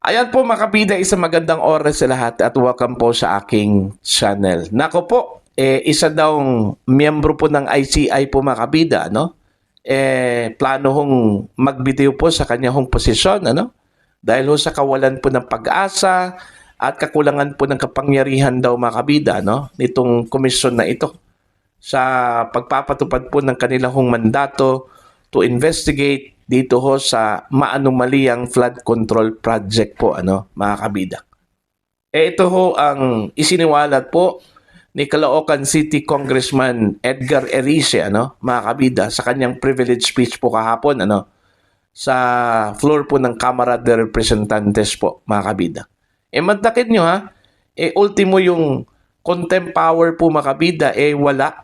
Ayan po mga kabida, isang magandang oras sa lahat at welcome po sa aking channel. Nako po, isa daw miyembro po ng ICI po mga kabida, no? Plano hong magbitiw po sa kanya hong posisyon, ano? Dahil ho sa kawalan po ng pag-asa at kakulangan po ng kapangyarihan daw mga kabida, no? Nitong komisyon na ito sa pagpapatupad po ng kanilang hong mandato to investigate dito ho sa maanumaliyang flood control project po, ano, mga kabida. Ito ho ang isiniwalat po ni Caloocan City Congressman Edgar Erice, ano, mga kabida, sa kanyang privilege speech po kahapon, ano, sa floor po ng Kamara de Representantes po, mga kabida. Mantakit nyo ha, ultimo yung contempt power po mga kabida, wala.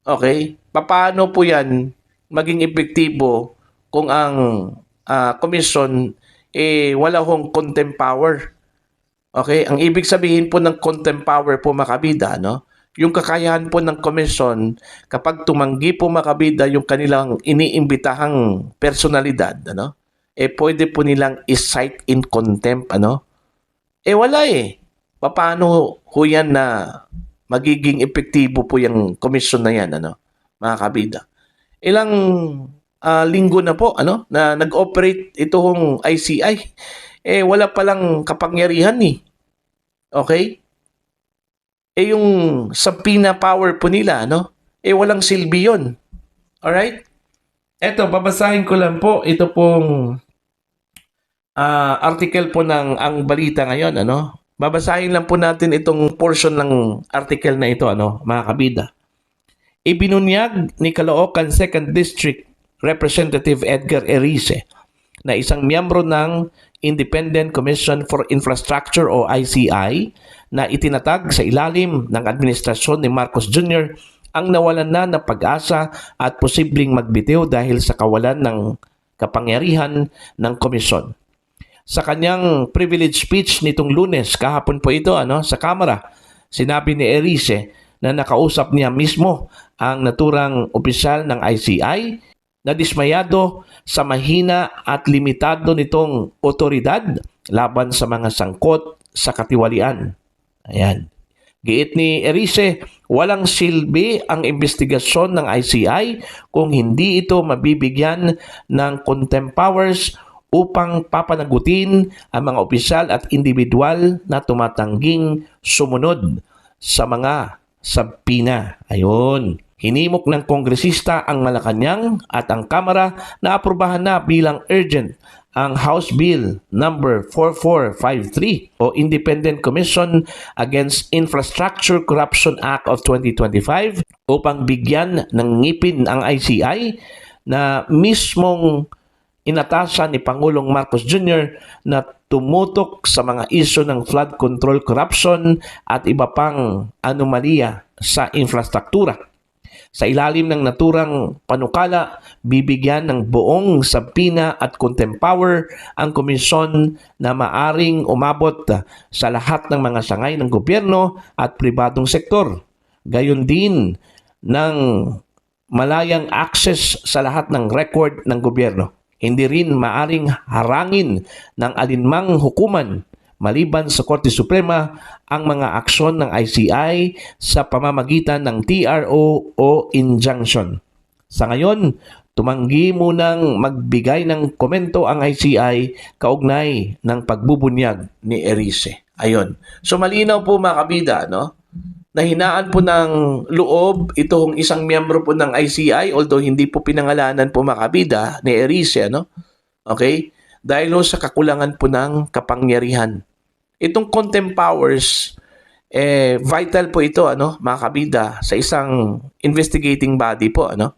Okay? Paano po yan maging epektibo kung ang commission wala hong contempt power? Okay? Ang ibig sabihin po ng contempt power po makabida, no? Yung kakayahan po ng commission kapag tumanggi po makabida yung kanilang iniimbitahang personalidad, ano? Pwede po nilang i-cite in contempt, ano? Wala eh. Paano ho yan na magiging epektibo po yung commission na yan, ano? Mga kabida. Ilang linggo na po ano na nag-operate itong ICI, wala palang kapangyarihan ni. Okay? Yung subpoena power po nila, ano, walang silbi yun. Alright? Eto, babasahin ko lang po ito pong article po ng Ang Balita ngayon, ano. Babasahin lang po natin itong portion ng article na ito, ano, mga kabida. Ibinunyag ni Caloocan 2nd District Representative Edgar Erice na isang miyembro ng Independent Commission for Infrastructure o ICI na itinatag sa ilalim ng administrasyon ni Marcos Jr. ang nawalan na ng pag-asa at posibleng magbitiw dahil sa kawalan ng kapangyarihan ng komisyon. Sa kanyang privilege speech nitong Lunes, kahapon po ito ano, sa Kamara, sinabi ni Erice na nakausap niya mismo ang naturang opisyal ng ICI na dismayado sa mahina at limitado nitong otoridad laban sa mga sangkot sa katiwalian. Ayan. Giit ni Erice, walang silbi ang investigasyon ng ICI kung hindi ito mabibigyan ng contempt powers upang papanagutin ang mga opisyal at individual na tumatangging sumunod sa mga subpoena. Ayun. Hinimok ng kongresista ang Malacanang at ang Kamara na aprubahan na bilang urgent ang House Bill number 4453 o Independent Commission Against Infrastructure Corruption Act of 2025 upang bigyan ng ngipin ang ICI na mismong inatasan ni Pangulong Marcos Jr. na tumutok sa mga isyu ng flood control corruption at iba pang anomalya sa infrastruktura. Sa ilalim ng naturang panukala, bibigyan ng buong subpoena at contempt power ang komisyon na maaring umabot sa lahat ng mga sangay ng gobyerno at pribadong sektor. Gayon din ng malayang access sa lahat ng record ng gobyerno. Hindi rin maaring harangin ng alinmang hukuman maliban sa Korte Suprema ang mga aksyon ng ICI sa pamamagitan ng TRO o injunction. Sa ngayon, tumanggi munang magbigay ng komento ang ICI kaugnay ng pagbubunyag ni Erice. Ayun. So malinaw po mga kabida, no? Nahinaan po ng loob itong isang miyembro po ng ICI, although hindi po pinangalanan po mga kabida ni Erice, no? Okay? Dahil sa kakulangan po ng kapangyarihan. Itong contempt powers, vital po ito, ano, mga kabida, sa isang investigating body po, ano?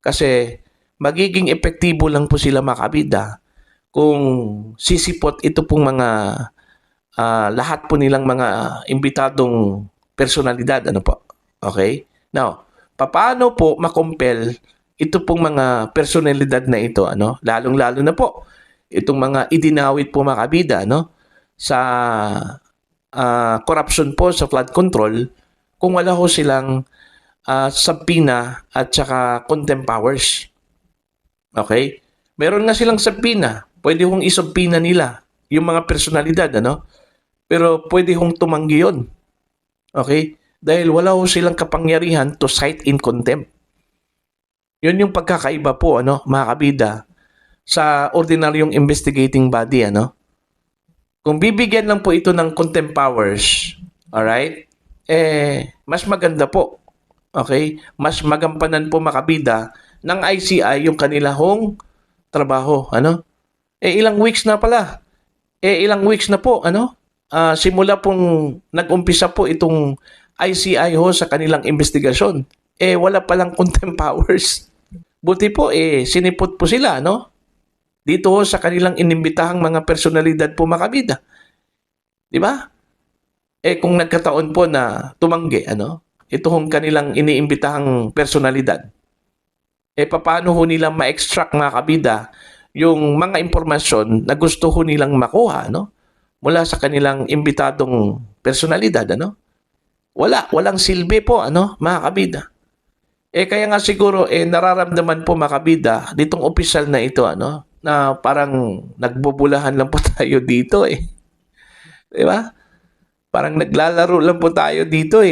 Kasi magiging epektibo lang po sila mga kabida kung sisipot ito pong mga lahat po nilang mga imbitadong personalidad, ano po. Okay? Now, paano po makompel ito pong mga personalidad na ito, ano? Lalong-lalo na po itong mga idinawit po mga kabida, ano? Sa corruption po sa flood control kung wala ho silang subpoena at saka contempt powers. Okay? Meron nga silang subpoena. Pwede hong isubpoena nila yung mga personalidad, ano? Pero pwede hong tumanggi yun. Okay? Dahil wala ho silang kapangyarihan to cite in contempt. Yun yung pagkakaiba po, ano, mga kabida, sa ordinaryong investigating body, ano? Kung bibigyan lang po ito ng contempt powers, alright, mas maganda po. Okay? Mas magampanan po makabida ng ICI yung kanila hong trabaho, ano? Ilang weeks na pala. Ilang weeks na po, ano? Simula pong nag-umpisa po itong ICI ho sa kanilang investigasyon. Wala palang contempt powers. Buti po, sinipot po sila, no? Dito ho sa kanilang inimbitahang mga personalidad po makabida. Di ba? Kung nagkataon po na tumanggi, ano? Ito hong kanilang iniimbitahang personalidad. Paano ho nilang ma-extract mga kabida yung mga impormasyon na gusto ho nilang makuha, no? Mula sa kanilang imbitadong personalidad, ano? Walang silbi po, ano, mga kabida. Kaya nga siguro, nararamdaman po mga kabida, ditong opisyal na ito, ano, na parang nagbubulahan lang po tayo dito, Di ba? Parang naglalaro lang po tayo dito,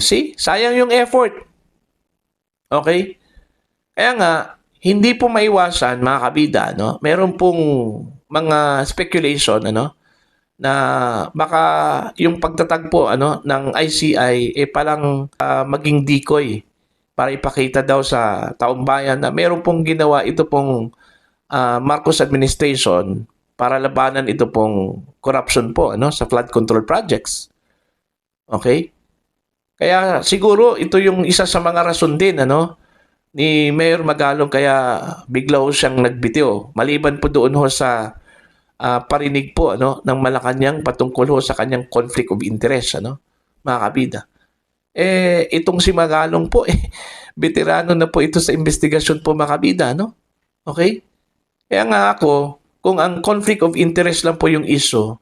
see? Sayang yung effort. Okay? Kaya nga, hindi po maiwasan, mga kabida, no? Meron pong mga speculation, ano, na baka yung pagtatagpo, ano, ng ICI, palang maging decoy para ipakita daw sa taong bayan na meron pong ginawa ito pong Marcos administration para labanan ito pong corruption po, ano, sa flood control projects. Okay? Kaya siguro ito yung isa sa mga rason din, ano, ni Mayor Magalong kaya bigla ho siyang nagbitiw. Maliban po doon ho sa parinig po, ano, ng Malacanang patungkol ho sa kanyang conflict of interest, ano, mga kabida. Itong si Magalong po, veterano na po ito sa investigasyon po, mga kabida, no? Okay? Kaya nga ako, kung ang conflict of interest lang po yung issue,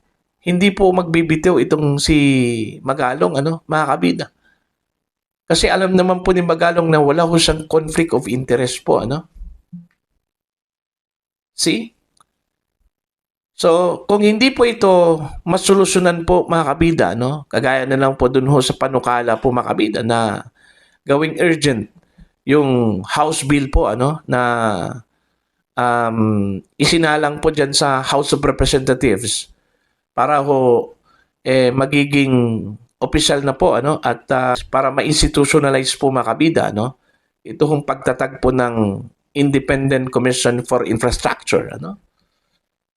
hindi po magbibitiw itong si Magalong, ano, mga kabida. Kasi alam naman po ni Magalong na wala ho siyang conflict of interest po, ano? See? So, kung hindi po ito masolusyonan po, mga kabida, no? Kagaya na lang po dun ho sa panukala po, mga kabida, na gawing urgent yung House Bill po, ano, na isinalang po dyan sa House of Representatives para ho magiging official na po, ano, at para ma-institutionalize po, mga kabida, no? Ito hong pagtatag po ng Independent Commission for Infrastructure, ano?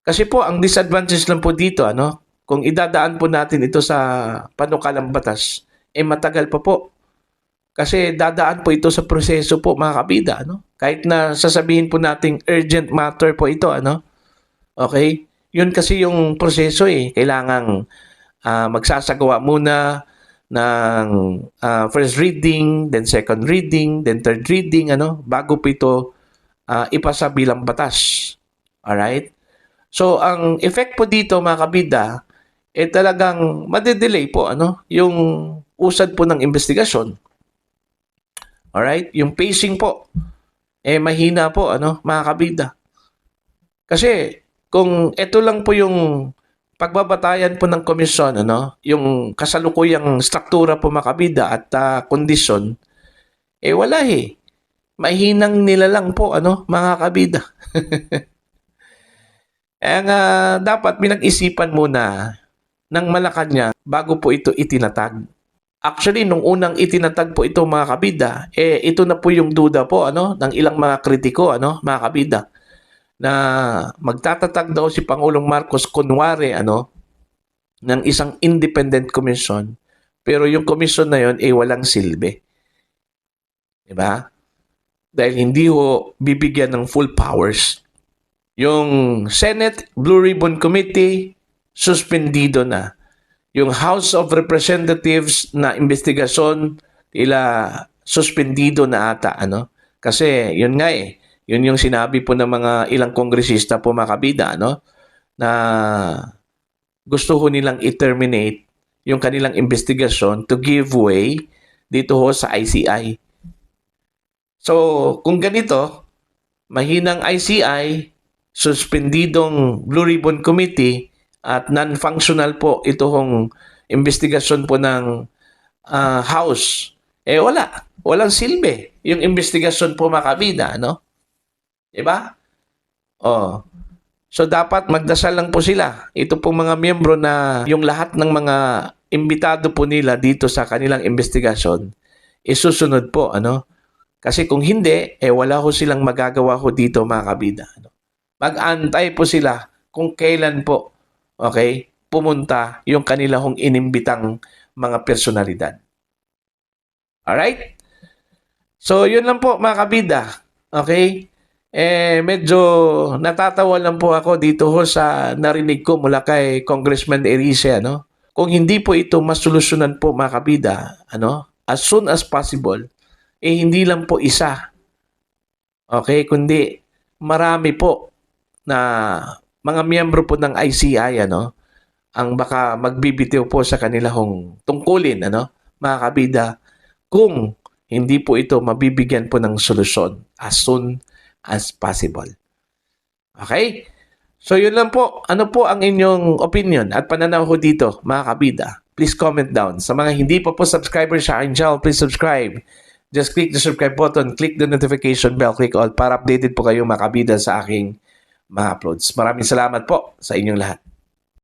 Kasi po, ang disadvantage lang po dito, ano, kung idadaan po natin ito sa panukalang batas, matagal pa po. Kasi dadaan po ito sa proseso po, mga kabida, ano? Kahit na sasabihin po nating urgent matter po ito, ano? Okay? Yun kasi yung proseso, Kailangang magsasagawa muna ng first reading, then second reading, then third reading, ano? Bago po ito ipasa bilang batas. Alright? So, ang effect po dito, mga kabida, talagang madedelay po, ano, yung usad po ng investigasyon. Alright? Yung pacing po, mahina po, ano, mga kabida. Kasi, kung ito lang po yung pagbabatayan po ng komisyon, ano, yung kasalukuyang struktura po, mga kabida, at kondisyon, wala Mahinang nila lang po, ano, mga kabida. Dapat pinag-isipan muna ng Malacanang bago po ito itinatag. Actually, nung unang itinatag po ito, mga kabida, ito na po yung duda po, ano, ng ilang mga kritiko, ano, mga kabida, na magtatatag daw si Pangulong Marcos kunwari, ano, ng isang independent commission, pero yung commission na yon walang silbi. Diba? Dahil hindi ho bibigyan ng full powers. Yung Senate Blue Ribbon Committee, suspendido na. Yung House of Representatives na investigasyon, suspendido na ata, ano? Kasi yun nga yun yung sinabi po ng mga ilang kongresista po, mga kabida, ano? Na gusto ho nilang i-terminate yung kanilang investigasyon to give way dito ho sa ICI. So, kung ganito, mahinang ICI, suspendidong Blue Ribbon Committee at non-functional po itong investigasyon po ng House, walang silbi yung investigasyon po mga kabida, no? Diba? Oh. So dapat magdasal lang po sila. Ito pong mga miyembro na yung lahat ng mga imbitado po nila dito sa kanilang investigasyon, isusunod po, ano? Kasi kung hindi, wala ho silang magagawa ho dito mga kabida. Ano? Mag-antay po sila kung kailan po, okay, pumunta yung kanila hong inimbitang mga personalidad. Alright? So, yun lang po mga kabida. Okay? Medyo natatawa lang po ako dito ho sa narinig ko mula kay Congressman Erice, ano? Kung hindi po ito masolusyonan po mga kabida, ano? As soon as possible, hindi lang po isa. Okay? Kundi marami po na mga miyembro po ng ICI, ano? Ang baka magbibitiw po sa kanilang tungkulin, ano? Mga kabida, kung hindi po ito mabibigyan po ng solusyon as soon as possible. Okay? So yun lang po. Ano po ang inyong opinion at pananaw ko dito, mga kabida? Please comment down. Sa mga hindi pa po subscriber sa aking channel, please subscribe. Just click the subscribe button, click the notification bell, click all para updated po kayo mga kabida sa aking mga uploads. Maraming salamat po sa inyong lahat.